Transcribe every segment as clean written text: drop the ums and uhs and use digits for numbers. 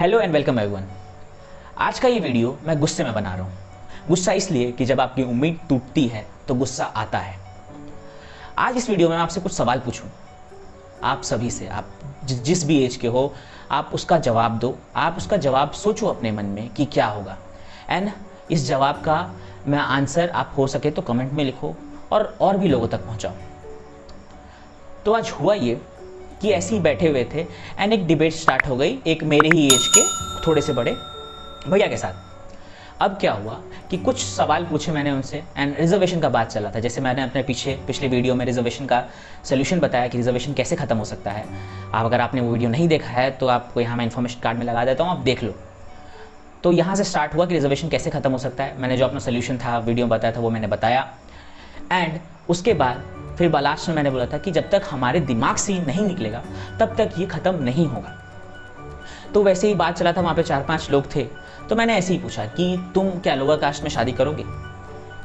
Hello and welcome everyone. आज का ये वीडियो मैं गुस्से में बना रहा हूँ। गुस्सा इसलिए कि जब आपकी उम्मीद टूटती है तो गुस्सा आता है। आज इस वीडियो में मैं आपसे कुछ सवाल पूछूं, आप सभी से, आप जिस भी एज के हो, आप उसका जवाब दो। आप उसका जवाब सोचो अपने मन में कि क्या होगा, एंड इस जवाब का मैं आंसर आप हो सके तो कमेंट में लिखो और भी लोगों तक पहुँचाओ। तो आज हुआ ये कि ऐसे ही बैठे हुए थे एंड एक डिबेट स्टार्ट हो गई एक मेरे ही एज के थोड़े से बड़े भैया के साथ। अब क्या हुआ कि कुछ सवाल पूछे मैंने उनसे एंड रिजर्वेशन का बात चला था। जैसे मैंने अपने पिछले वीडियो में रिजर्वेशन का सोल्यूशन बताया कि रिजर्वेशन कैसे खत्म हो सकता है। आप अगर आपने वो वीडियो नहीं देखा है तो आपको यहाँ मैं इन्फॉर्मेशन कार्ड में लगा देता हूँ, आप देख लो। तो यहाँ से स्टार्ट हुआ कि रिजर्वेशन कैसे खत्म हो सकता है। मैंने जो अपना सोल्यूशन था वीडियो में बताया था वो मैंने बताया, एंड उसके बाद फिर लास्ट में मैंने बोला था कि जब तक हमारे दिमाग से नहीं निकलेगा तब तक ये ख़त्म नहीं होगा। तो वैसे ही बात चला था, वहाँ पे 4-5 लोग थे। तो मैंने ऐसे ही पूछा कि तुम क्या लोअर कास्ट में शादी करोगे।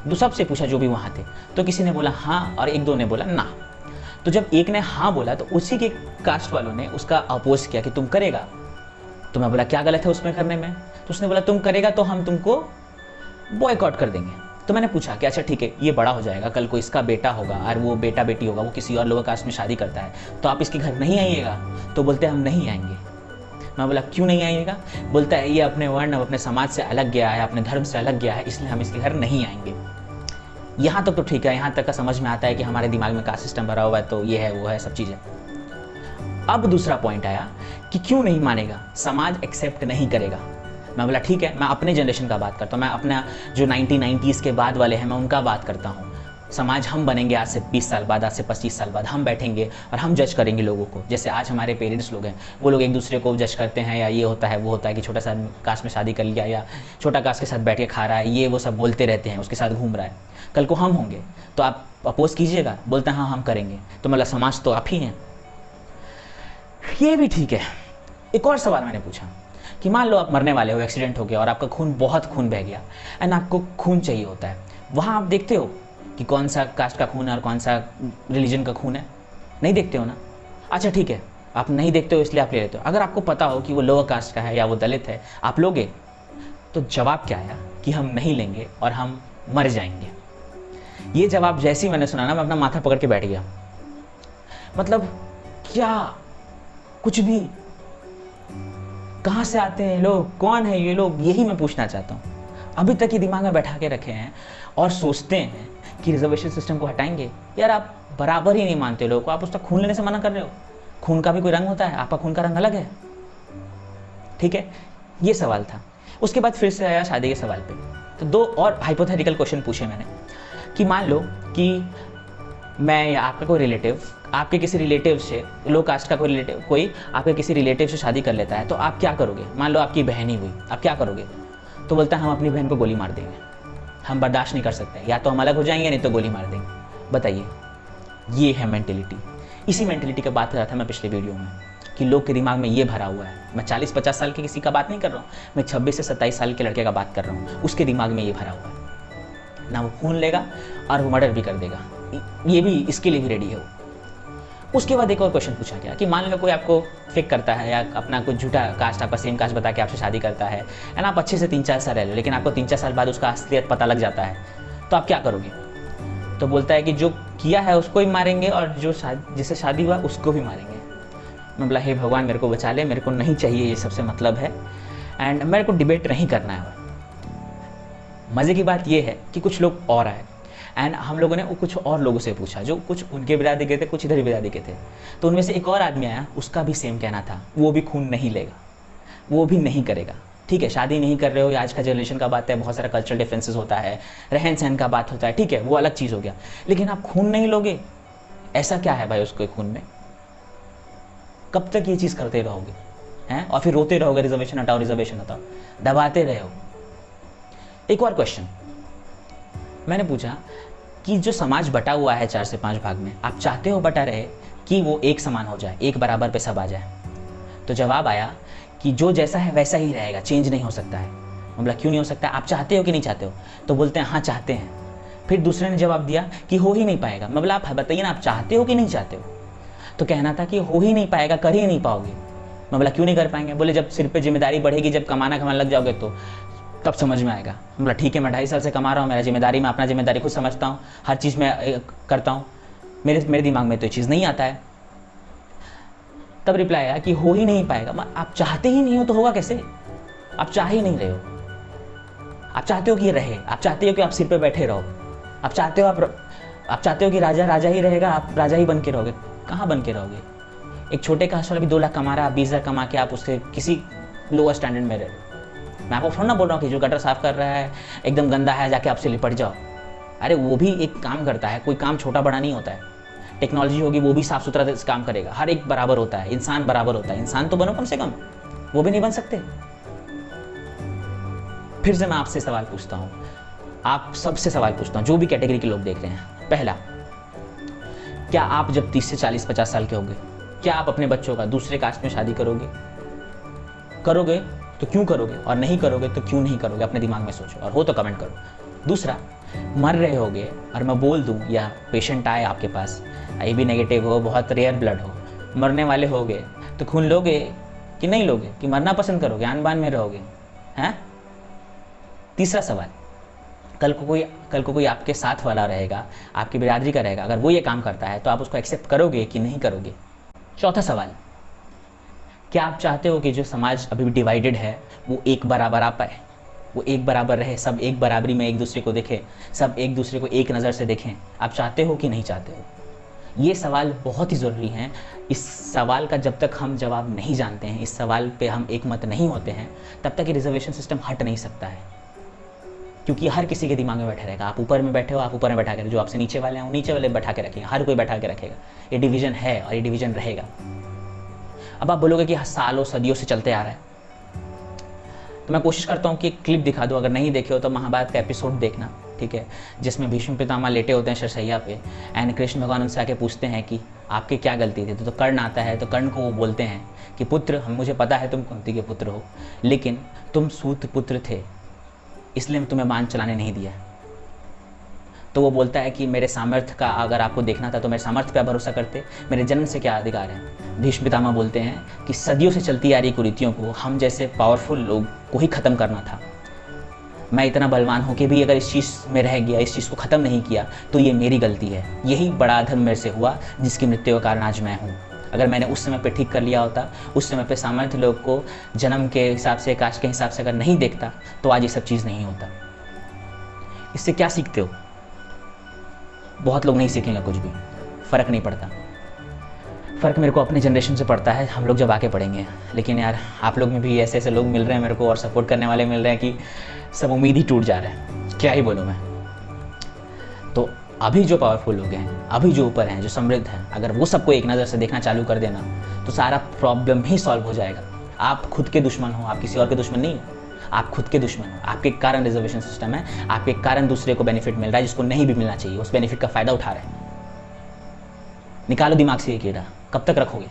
तो सबसे पूछा जो भी वहाँ थे, तो किसी ने बोला हाँ और एक दो ने बोला ना। तो जब एक ने हाँ बोला तो उसी के कास्ट वालों ने उसका अपोज किया कि तुम करेगा। तो मैं बोला क्या गलत है उसमें करने में। तो उसने बोला तुम करेगा तो हम तुमको बॉयकॉट कर देंगे। तो मैंने पूछा कि अच्छा ठीक है, ये बड़ा हो जाएगा, कल को इसका बेटा होगा और वो बेटा बेटी होगा, वो किसी और लोअर कास्ट में शादी करता है, तो आप इसके घर नहीं आइएगा। तो बोलते हैं हम नहीं आएंगे। मैं बोला क्यों नहीं आइएगा। बोलता है ये अपने वर्ण अपने समाज से अलग गया है, अपने धर्म से अलग गया है, इसलिए हम इसके घर नहीं आएंगे। यहाँ तक तो ठीक है, यहाँ तक का समझ में आता है कि हमारे दिमाग में कास्ट सिस्टम भरा हुआ है, तो ये है वो है सब चीज़ें। अब दूसरा पॉइंट आया कि क्यों नहीं मानेगा, समाज एक्सेप्ट नहीं करेगा। मैं बोला ठीक है, मैं अपने जनरेशन का बात करता हूँ, मैं अपना जो 1990s के बाद वाले हैं मैं उनका बात करता हूँ। समाज हम बनेंगे आज से 20 साल बाद, आज से 25 साल बाद हम बैठेंगे और हम जज करेंगे लोगों को। जैसे आज हमारे पेरेंट्स लोग हैं, वो लोग एक दूसरे को जज करते हैं, या ये होता है वो होता है कि छोटा सा कास्ट में शादी कर लिया या छोटा कास्ट के साथ बैठ के खा रहा है, ये वो सब बोलते रहते हैं, उसके साथ घूम रहा है। कल को हम होंगे तो आप अपोज कीजिएगा। बोलते हैं हाँ हम करेंगे। तो मतलब समाज तो आप ही हैं। ये भी ठीक है। एक और सवाल मैंने पूछा कि मान लो आप मरने वाले हो, एक्सीडेंट हो गया और आपका बहुत खून बह गया एंड आपको खून चाहिए होता है। वहाँ आप देखते हो कि कौन सा कास्ट का खून है और कौन सा रिलीजन का खून है? नहीं देखते हो ना। अच्छा ठीक है, आप नहीं देखते हो इसलिए आप ले लेते हो। अगर आपको पता हो कि वो लोअर कास्ट का है या वो दलित है, आप लोगे? तो जवाब क्या आया कि हम नहीं लेंगे और हम मर जाएंगे। ये जवाब जैसे ही मैंने सुना ना, मैं अपना माथा पकड़ के बैठ गया। मतलब क्या कुछ भी, कहाँ से आते हैं लोग, कौन है ये लोग, यही मैं पूछना चाहता हूँ। अभी तक ये दिमाग में बैठा के रखे हैं और सोचते हैं कि रिजर्वेशन सिस्टम को हटाएंगे। यार आप बराबर ही नहीं मानते लोगों को, आप उसका खून लेने से मना कर रहे हो। खून का भी कोई रंग होता है, आपका खून का रंग अलग है। ठीक है, ये सवाल था। उसके बाद फिर से आया शादी के सवाल पे। तो दो और हाइपोथेटिकल क्वेश्चन पूछे मैंने कि मान लो कि मैं या आपका कोई रिलेटिव आपके किसी रिलेटिव से, लो कास्ट का कोई रिलेटिव कोई आपके किसी रिलेटिव से शादी कर लेता है, तो आप क्या करोगे? मान लो आपकी बहन ही हुई, आप क्या करोगे? तो बोलता है हम अपनी बहन को गोली मार देंगे, हम बर्दाश्त नहीं कर सकते, या तो हम अलग हो जाएंगे नहीं तो गोली मार देंगे। बताइए, ये है मेंटेलिटी। इसी मेंटेलिटी की बात कर रहा था मैं पिछले वीडियो में कि लोग के दिमाग में ये भरा हुआ है। मैं 40-50 साल के किसी का बात नहीं कर रहा हूँ, मैं 26 से 27 साल के लड़के का बात कर रहा हूँ। उसके दिमाग में ये भरा हुआ है ना, वो खून लेगा और वो मर्डर भी कर देगा, ये भी इसके लिए भी रेडी है वो। उसके बाद एक और क्वेश्चन पूछा गया कि मान लो कोई आपको फेक करता है या अपना कुछ झूठा कास्ट, आपका सेम कास्ट बता के आपसे शादी करता है एंड आप अच्छे से 3-4 साल रह लो, लेकिन आपको 3-4 साल बाद उसका असलियत पता लग जाता है, तो आप क्या करोगे? तो बोलता है कि जो किया है उसको ही मारेंगे और जो जिससे शादी हुआ उसको भी मारेंगे। मैं बोला हे भगवान मेरे को बचा ले, मेरे को नहीं चाहिए ये सबसे मतलब है, एंड मेरे को डिबेट नहीं करना है। मज़े की बात ये है कि कुछ लोग और आए एंड हम लोगों ने कुछ और लोगों से पूछा, जो कुछ उनके बिरादरी के थे, कुछ इधर बिरादरी के थे। तो उनमें से एक और आदमी आया, उसका भी सेम कहना था, वो भी खून नहीं लेगा, वो भी नहीं करेगा। ठीक है, शादी नहीं कर रहे हो, आज का जनरेशन का बात है, बहुत सारा कल्चरल डिफरेंसेस होता है, रहन सहन का बात होता है, ठीक है वो अलग चीज़ हो गया, लेकिन आप खून नहीं लोगे। ऐसा क्या है भाई उसके खून में? कब तक ये चीज़ करते रहोगे हैं और फिर रोते रहोगे रिजर्वेशन हटाओ, रिजर्वेशन हटाओ, दबाते रहो। एक और क्वेश्चन मैंने पूछा कि जो समाज बटा हुआ है 4 से 5 भाग में, आप चाहते हो बटा रहे कि वो एक समान हो जाए, एक बराबर पे सब आ जाए? तो जवाब आया कि जो जैसा है वैसा ही रहेगा, चेंज नहीं हो सकता है। मतलब क्यों नहीं हो सकता? आप चाहते हो कि नहीं चाहते हो? तो बोलते हैं हाँ चाहते हैं। फिर दूसरे ने जवाब दिया कि हो ही नहीं पाएगा। मतलब आप बताइए ना, आप चाहते हो कि नहीं चाहते हो? तो कहना था कि हो ही नहीं पाएगा, कर ही नहीं पाओगे। मैं बोला क्यों नहीं कर पाएंगे? बोले जब सिर पे जिम्मेदारी बढ़ेगी, जब कमाने लग जाओगे तो तब समझ में आएगा। मैं बोला ठीक है, मैं 2.5 साल से कमा रहा हूँ, मेरा जिम्मेदारी, मैं अपना जिम्मेदारी खुद समझता हूँ, हर चीज़ में करता हूँ, मेरे दिमाग में तो ये चीज़ नहीं आता है। तब रिप्लाई आया कि हो ही नहीं पाएगा। आप चाहते ही नहीं हो तो होगा कैसे? आप चाह ही नहीं रहे हो। आप चाहते हो कि ये रहे, आप चाहते हो कि आप सिर पे बैठे रहो, आप चाहते हो कि राजा राजा ही रहेगा, आप राजा ही बन के रहोगे। कहाँ बन के रहोगे? एक छोटे कास्ट वाला भी 2 लाख कमा रहा है, 20 हज़ार कमा के आप उससे किसी लोअर स्टैंडर्ड में रहे। मैं आपको थोड़ा ना बोल रहा हूँ कि जो गटर साफ कर रहा है एकदम गंदा है, जाके आपसे लिपट जाओ। अरे वो भी एक काम करता है, कोई काम छोटा बड़ा नहीं होता है। टेक्नोलॉजी होगी, वो भी साफ सुथरा काम करेगा। हर एक बराबर होता है, इंसान बराबर होता है। इंसान तो बनो कम से कम, वो भी नहीं बन सकते। फिर से मैं आपसे सवाल पूछता हूँ, आप सबसे सवाल पूछता हूँ, जो भी कैटेगरी के लोग देख रहे हैं। पहला, क्या आप जब 30 से 40-50 साल के होंगे, क्या आप अपने बच्चों का दूसरे कास्ट में शादी करोगे? करोगे तो क्यों करोगे, और नहीं करोगे तो क्यों नहीं करोगे? अपने दिमाग में सोचो, और हो तो कमेंट करो। दूसरा, मर रहे होगे और मैं बोल दूं या पेशेंट आए आपके पास, AB नेगेटिव हो, बहुत रेयर ब्लड हो, मरने वाले होगे, तो खून लोगे कि नहीं लोगे? कि मरना पसंद करोगे, आन बान में रहोगे? हैं? तीसरा सवाल, कल को कोई आपके साथ वाला रहेगा, आपकी बिरादरी का रहेगा, अगर वो ये काम करता है तो आप उसको एक्सेप्ट करोगे कि नहीं करोगे? चौथा सवाल, क्या आप चाहते हो कि जो समाज अभी भी डिवाइडेड है वो एक बराबर आ पाए, वो एक बराबर रहे, सब एक बराबरी में एक दूसरे को देखें, सब एक दूसरे को एक नज़र से देखें? आप चाहते हो कि नहीं चाहते हो? ये सवाल बहुत ही ज़रूरी हैं। इस सवाल का जब तक हम जवाब नहीं जानते हैं, इस सवाल पे हम एक मत नहीं होते हैं, तब तक ये रिजर्वेशन सिस्टम हट नहीं सकता है। क्योंकि हर किसी के दिमाग में बैठा रहेगा। आप ऊपर में बैठे हो, आप ऊपर में बैठा के, जो आपसे नीचे वाले हैं वो नीचे वाले बैठा के रखेंगे, हर कोई बैठा के रखेगा। ये डिवीज़न है और ये डिवीज़न रहेगा। अब आप बोलोगे कि सालों सदियों से चलते आ रहा है, तो मैं कोशिश करता हूँ कि एक क्लिप दिखा दूँ। अगर नहीं देखे हो तो महाभारत का एपिसोड देखना, ठीक है, जिसमें भीष्म पितामह लेटे होते हैं शरशैया पे, एंड कृष्ण भगवान उनसे आके पूछते हैं कि आपके क्या गलती थी? तो कर्ण आता है, तो कर्ण को वो बोलते हैं कि पुत्र, मुझे पता है तुम कुंती के पुत्र हो, लेकिन तुम सूत पुत्र थे, इसलिए तुम्हें बाण चलाने नहीं दिया। तो वो बोलता है कि मेरे सामर्थ्य का अगर आपको देखना था तो मेरे सामर्थ्य पे भरोसा करते, मेरे जन्म से क्या अधिकार है? भीष्म पितामह बोलते हैं कि सदियों से चलती आ रही कुरीतियों को हम जैसे पावरफुल लोग को ही ख़त्म करना था। मैं इतना बलवान होकर भी अगर इस चीज़ में रह गया, इस चीज़ को ख़त्म नहीं किया, तो ये मेरी गलती है। यही बड़ा अधर्म मेरे से हुआ, जिसकी मृत्यु का कारण आज मैं हूँ। अगर मैंने उस समय पे ठीक कर लिया होता, उस समय पे सामर्थ्य लोग को जन्म के हिसाब से, कास्ट के हिसाब से अगर नहीं देखता, तो आज ये सब चीज़ नहीं होता। इससे क्या सीखते हो? बहुत लोग नहीं सीखेंगे कुछ भी, फ़र्क नहीं पड़ता। फ़र्क मेरे को अपने जनरेशन से पड़ता है, हम लोग जब आके पढ़ेंगे। लेकिन यार आप लोग में भी ऐसे ऐसे लोग मिल रहे हैं मेरे को, और सपोर्ट करने वाले मिल रहे हैं कि सब उम्मीद ही टूट जा रहा है। क्या ही बोलूँ मैं। तो अभी जो पावरफुल लोग हैं, अभी जो ऊपर हैं, जो समृद्ध हैं, अगर वो सबको एक नज़र से देखना चालू कर देना, तो सारा प्रॉब्लम ही सॉल्व हो जाएगा। आप खुद के दुश्मन हो, आप किसी और के दुश्मन नहीं हो। आप खुद के दुश्मन हो। आपके कारण रिजर्वेशन सिस्टम है, आपके कारण दूसरे को बेनिफिट मिल रहा है जिसको नहीं भी मिलना चाहिए, उस बेनिफिट का फ़ायदा उठा रहे हैं। निकालो दिमाग से ये कीड़ा, कब तक रखोगे?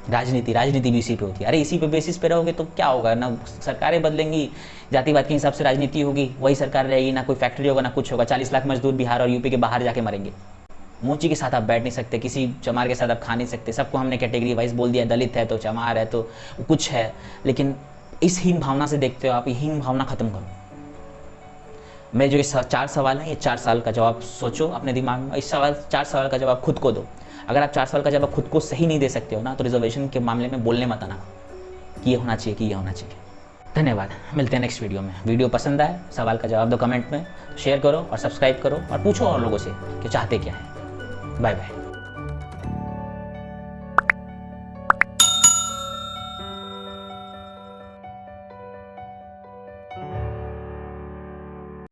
राजनीति भी इसी पे होती है। अरे इसी पे बेसिस पे रहोगे तो क्या होगा? ना सरकारें बदलेंगी, जातिवाद के हिसाब से राजनीति होगी, वही सरकार रहेगी, ना कोई फैक्ट्री होगा, ना कुछ होगा। 40 लाख मजदूर बिहार और यूपी के बाहर जाके मरेंगे। मोची के साथ आप बैठ नहीं सकते, किसी चमार के साथ आप खा नहीं सकते। सबको हमने कैटेगरी वाइज बोल दिया, दलित है तो चमार है तो कुछ है। लेकिन इस हीन भावना से देखते हो आप, ये हीन भावना खत्म करो। मैं जो ये 4 सवाल हैं, ये 4 साल का जवाब सोचो अपने दिमाग में। इस 4 सवाल का जवाब खुद को दो। अगर आप 4 सवाल का जवाब खुद को सही नहीं दे सकते हो ना, तो रिजर्वेशन के मामले में बोलने मत आना कि ये होना चाहिए, कि ये होना चाहिए। धन्यवाद, मिलते हैं नेक्स्ट वीडियो में। वीडियो पसंद आए, सवाल का जवाब दो कमेंट में, शेयर करो और सब्सक्राइब करो, और पूछो और लोगों से कि चाहते क्या है। Bye bye.